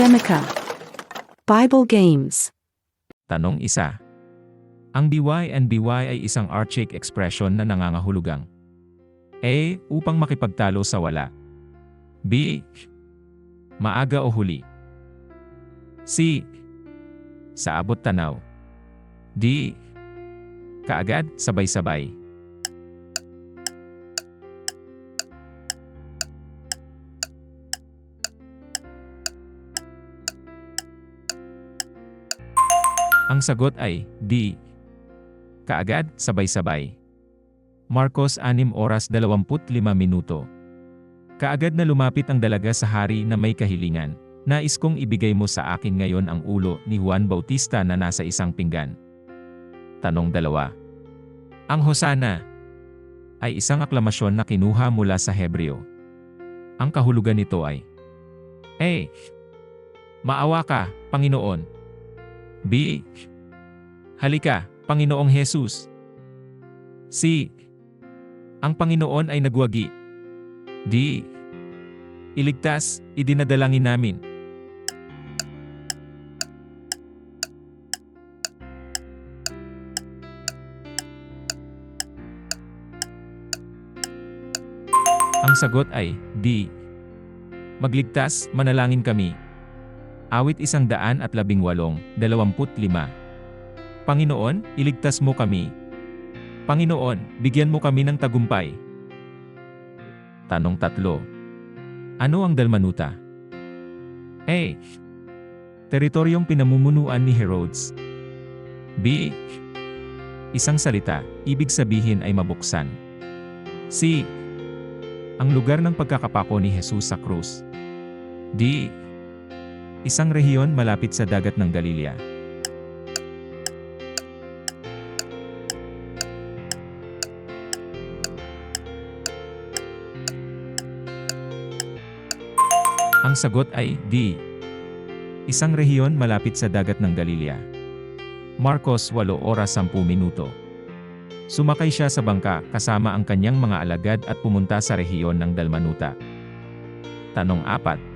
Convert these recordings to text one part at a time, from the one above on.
Shemika. Bible Games. Tanong 1. Ang BY&BY ay isang archaic expression na nangangahulugang A. Upang makipagtalo sa wala. B. Maaga o huli. C. Sa abot tanaw. D. Kaagad, sabay-sabay. Ang sagot ay D. Kaagad, sabay-sabay. Marcos 6:25. Kaagad na lumapit ang dalaga sa hari na may kahilingan. Nais kong ibigay mo sa akin ngayon ang ulo ni Juan Bautista na nasa isang pinggan. Tanong 2. Ang Hosana ay isang aklamasyon na kinuha mula sa Hebreo. Ang kahulugan nito ay A. Maawa ka, Panginoon. B. Halika, Panginoong Jesus. C. Ang Panginoon ay nagwagi. D. Iligtas, idinadalangin namin. Ang sagot ay D. Magligtas, manalangin kami. Awit 118:25. Panginoon, iligtas mo kami. Panginoon, bigyan mo kami ng tagumpay. Tanong 3. Ano ang Dalmanuta? A. Teritoryong pinamumunuan ni Herodes. B. Isang salita, ibig sabihin ay mabuksan. C. Ang lugar ng pagkakapako ni Jesus sa krus. D. Isang rehiyon malapit sa dagat ng Galilea. Ang sagot ay D. Isang rehiyon malapit sa dagat ng Galilea. Marcos 8:10. Sumakay siya sa bangka kasama ang kanyang mga alagad at pumunta sa rehiyon ng Dalmanuta. Tanong 4.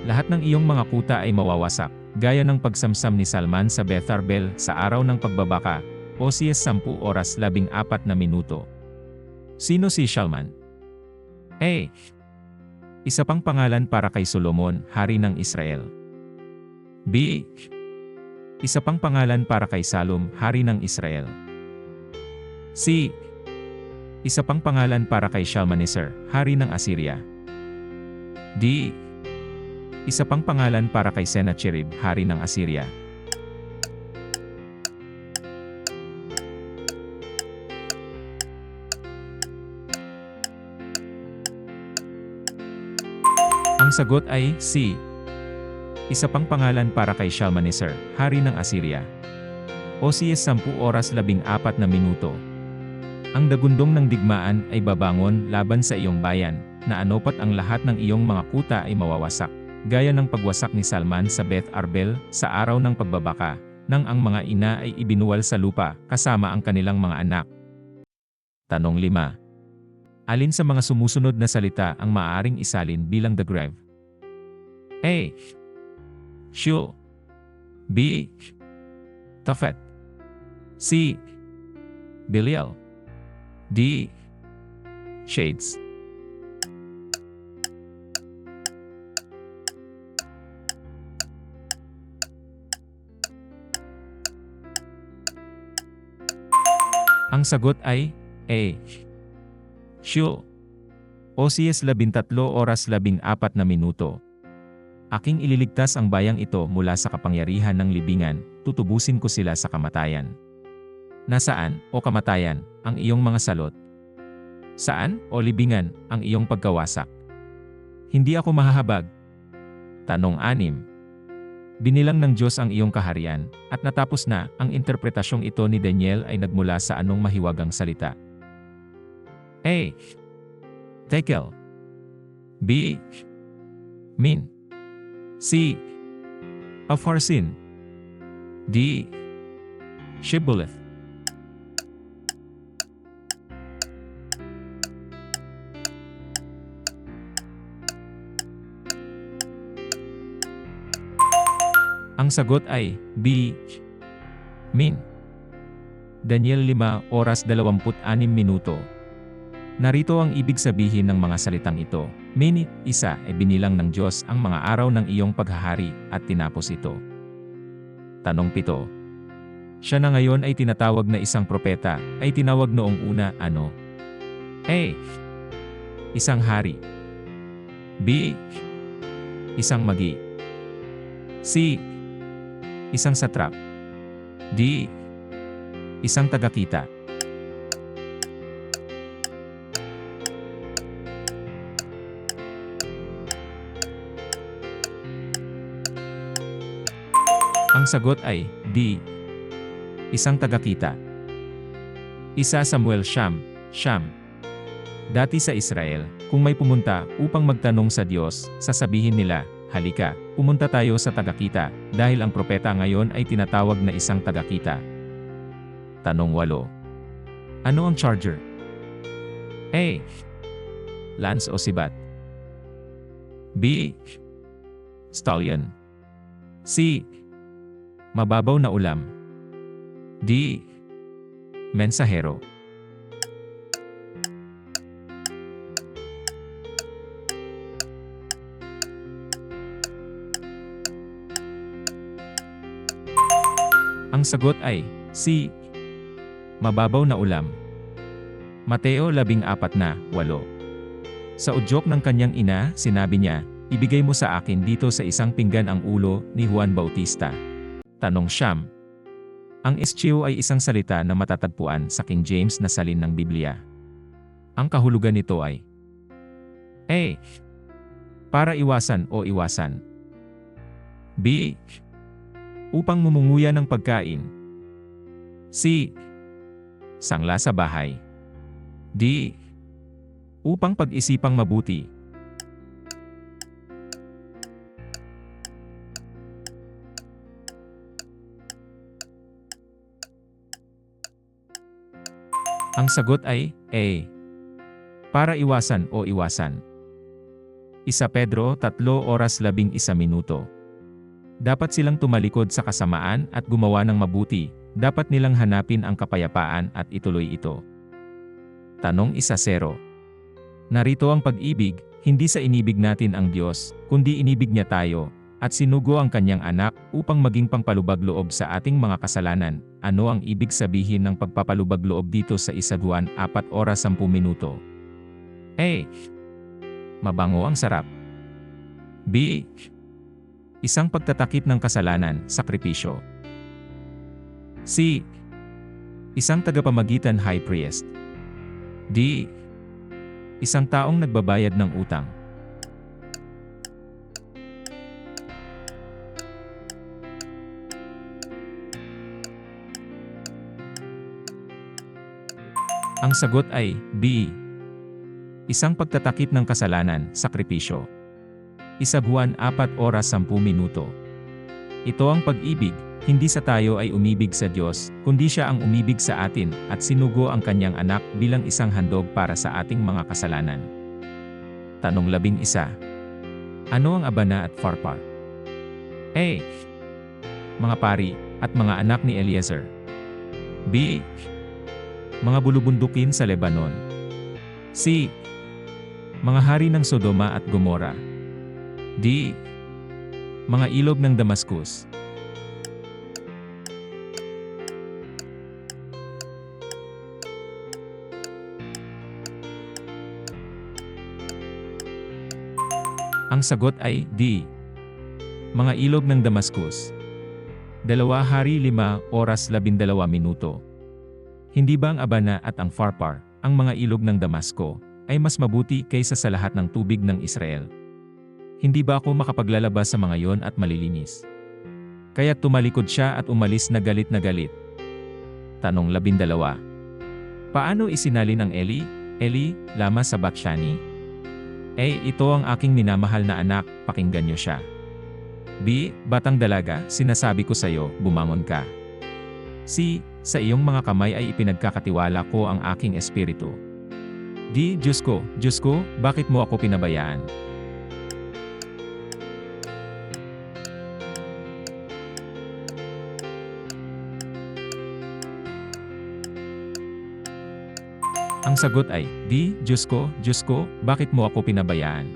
Lahat ng iyong mga kuta ay mawawasak, gaya ng pagsamsam ni Salman sa Beth Arbel sa araw ng pagbabaka, Osias 10:14. Sino si Salman? A. Isa pang pangalan para kay Solomon, hari ng Israel. B. Isa pang pangalan para kay Salom, hari ng Israel. C. Isa pang pangalan para kay Shalmaneser, hari ng Assyria. D. Isa pang pangalan para kay Sennacherib, hari ng Assyria. Ang sagot ay C. Isa pang pangalan para kay Shalmaneser, hari ng Assyria. Osias 10:14. Ang dagundong ng digmaan ay babangon laban sa iyong bayan, na anopat ang lahat ng iyong mga kuta ay mawawasak, gaya ng pagwasak ni Salman sa Beth Arbel sa araw ng pagbabaka, nang ang mga ina ay ibinuwal sa lupa kasama ang kanilang mga anak. Tanong 5. Alin sa mga sumusunod na salita ang maaaring isalin bilang the grave? A. Sheol. B. Tophet. C. Belial. D. Shades. Ang sagot ay A. Sheol. Osias 13:14. Aking ililigtas ang bayang ito mula sa kapangyarihan ng libingan, tutubusin ko sila sa kamatayan. Nasaan, o kamatayan, ang iyong mga salot? Saan, o libingan, ang iyong pagkawasak? Hindi ako mahahabag. Tanong 6. Binilang ng Diyos ang iyong kaharian, at natapos na. Ang interpretasyong ito ni Daniel ay nagmula sa anong mahiwagang salita? A. Tekel. B. Min. C. Upharsin. D. Shibboleth. Ang sagot ay B. Min. Daniel 5 oras 26 minuto. Narito ang ibig sabihin ng mga salitang ito. Minit, isa, ay binilang ng Diyos ang mga araw ng iyong paghahari at tinapos ito. Tanong 7. Siya na ngayon ay tinatawag na isang propeta, ay tinawag noong una, ano? A. Isang hari. B. Isang magi. C. Isang satrap. D. Isang tagakita. Ang sagot ay D. Isang tagakita. Isa Samuel Siyam. Dati sa Israel, kung may pumunta upang magtanong sa Diyos, sasabihin nila, halika, pumunta tayo sa tagakita, dahil ang propeta ngayon ay tinatawag na isang tagakita. Tanong 8. Ano ang charger? A. Lance o sibat. B. Stallion. C. Mababaw na ulam. D. Mensahero. Ang sagot ay C. Mababaw na ulam. Mateo 14:8. Sa udyok ng kanyang ina, sinabi niya, ibigay mo sa akin dito sa isang pinggan ang ulo ni Juan Bautista. Tanong 9. Ang escheo ay isang salita na matatagpuan sa King James na salin ng Biblia. Ang kahulugan nito ay A. Para iwasan o iwasan. B. Upang mumunguya ng pagkain. C. Sangla sa bahay. D. Upang pag-isipang mabuti. Ang sagot ay A. Para iwasan o iwasan. 1 Pedro 3 oras 11 minuto. Dapat silang tumalikod sa kasamaan at gumawa ng mabuti, dapat nilang hanapin ang kapayapaan at ituloy ito. Tanong 1-0. Narito ang pag-ibig, hindi sa inibig natin ang Diyos, kundi inibig niya tayo, at sinugo ang kanyang anak upang maging pangpalubag loob sa ating mga kasalanan. Ano ang ibig sabihin ng pagpapalubag loob dito sa 1 Juan 4 oras 10 minuto? A. Mabango ang sarap. B. Isang pagtatakip ng kasalanan, sakripisyo. C. Isang tagapamagitan, high priest. D. Isang taong nagbabayad ng utang. Ang sagot ay B. Isang pagtatakip ng kasalanan, sakripisyo. 1 Juan 4 oras 10 minuto. Ito ang pag-ibig, hindi sa tayo ay umibig sa Diyos, kundi siya ang umibig sa atin at sinugo ang kanyang anak bilang isang handog para sa ating mga kasalanan. Tanong 11. Ano ang Abana at Pharpar? A. Mga pari at mga anak ni Eliezer. B. Mga bulubundukin sa Lebanon. C. Mga hari ng Sodoma at Gomora. D. Mga ilog ng Damascus. Ang sagot ay D. Mga ilog ng Damascus. 2 Hari 5 oras 12 minuto. Hindi ba ang Abana at ang Pharpar, ang mga ilog ng Damasco, ay mas mabuti kaysa sa lahat ng tubig ng Israel? Hindi ba ako makapaglalabas sa mga yon at malilinis? Kaya tumalikod siya at umalis na galit na galit. Tanong 12. Paano isinalin ang Eli, lama sa Bakshani? A. Ito ang aking minamahal na anak, pakinggan niyo siya. B. Batang dalaga, sinasabi ko sa iyo, bumangon ka. C. Sa iyong mga kamay ay ipinagkakatiwala ko ang aking espiritu. D. Diyos ko, bakit mo ako pinabayaan? Ang sagot ay, D. Diyos ko, bakit mo ako pinabayaan?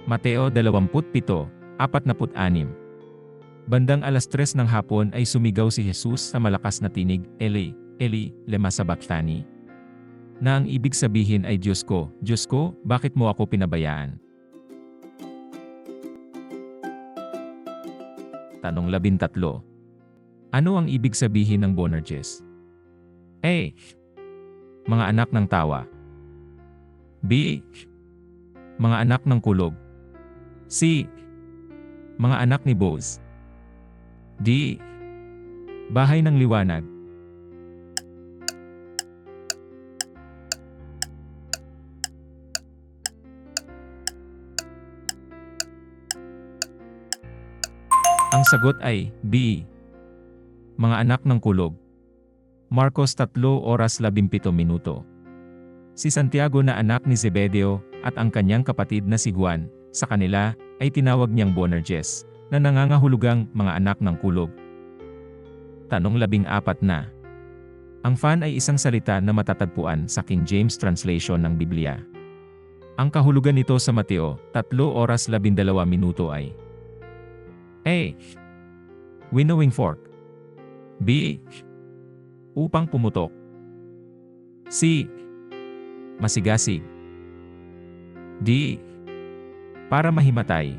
Mateo 27:46. Bandang 3:00 ng hapon ay sumigaw si Jesus sa malakas na tinig, Eli, Eli, lema sabachthani. Na ang ibig sabihin ay Diyos ko, bakit mo ako pinabayaan? Tanong 13. Ano ang ibig sabihin ng Boanerges? A. Mga anak ng tawa. B. Mga anak ng kulog. C. Mga anak ni Boaz. D. Bahay ng liwanag. Ang sagot ay B. Mga anak ng kulog. Marcos 3:17. Si Santiago na anak ni Zebedeo at ang kanyang kapatid na si Juan, sa kanila ay tinawag niyang Boanerges, na nangangahulugang mga anak ng kulog. Tanong 14 na. Ang fan ay isang salita na matatagpuan sa King James translation ng Biblia. Ang kahulugan nito sa Mateo 3:12 ay A. Winnowing fork. B. Upang pumutok. C. Masigasig. D. Para mahimatay.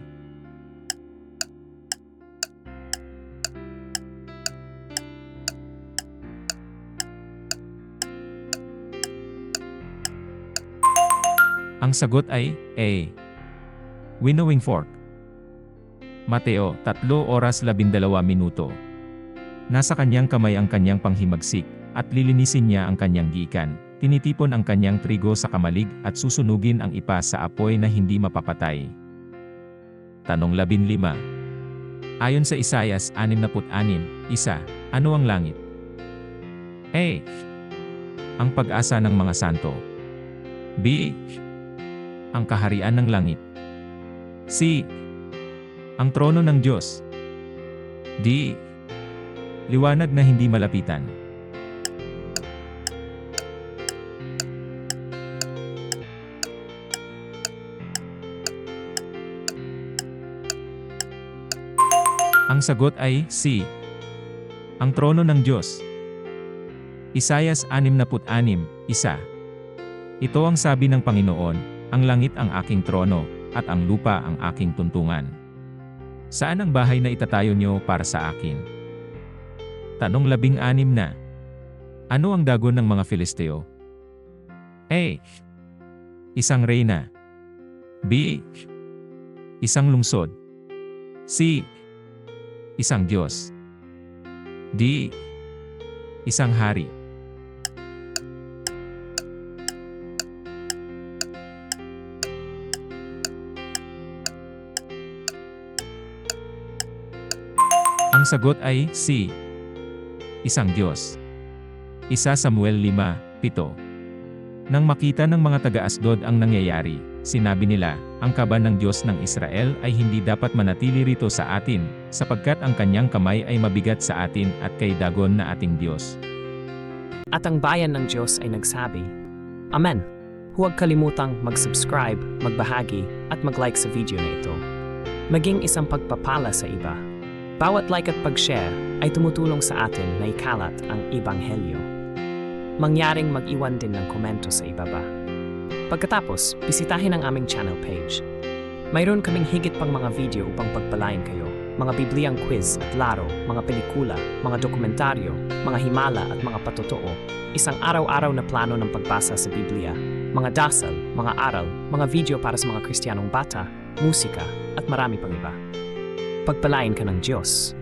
Ang sagot ay A. Winnowing fork. Mateo 3:12. Nasa kanyang kamay ang kanyang panghimagsik, at lilinisin niya ang kanyang gikan. Tinitipon ang kanyang trigo sa kamalig at susunugin ang ipa sa apoy na hindi mapapatay. Tanong 15. Ayon sa Isaias 66:1, ano ang langit? A. Ang pag-asa ng mga santo. B. Ang kaharian ng langit. C. Ang trono ng Diyos. D. Liwanag na hindi malapitan. Ang sagot ay C. Ang trono ng Diyos. Isaias 66:1. Ito ang sabi ng Panginoon, ang langit ang aking trono, at ang lupa ang aking tuntungan. Saan ang bahay na itatayo niyo para sa akin? Tanong 16 na. Ano ang dagon ng mga Filisteo? A. Isang reyna. B. Isang lungsod. C. Isang Diyos. D. Isang hari. Ang sagot ay C. Isang Diyos. 1 Samuel 5:7. Nang makita ng mga taga-Asdod ang nangyayari, sinabi nila, ang kaban ng Diyos ng Israel ay hindi dapat manatili rito sa atin, sapagkat ang kanyang kamay ay mabigat sa atin at kay Dagon na ating Diyos. At ang bayan ng Diyos ay nagsabi, Amen. Huwag kalimutang mag-subscribe, magbahagi, at mag-like sa video na ito. Maging isang pagpapala sa iba. Bawat like at pag-share ay tumutulong sa atin na ikalat ang Ebanghelyo. Mangyaring mag-iwan din ng komento sa ibaba. Pagkatapos, bisitahin ang aming channel page. Mayroon kaming higit pang mga video upang pagpalain kayo, mga Bibliang quiz at laro, mga pelikula, mga dokumentaryo, mga himala at mga patotoo, isang araw-araw na plano ng pagbasa sa Biblia, mga dasal, mga aral, mga video para sa mga Kristiyanong bata, musika, at marami pang iba. Pagpalain ka ng Diyos.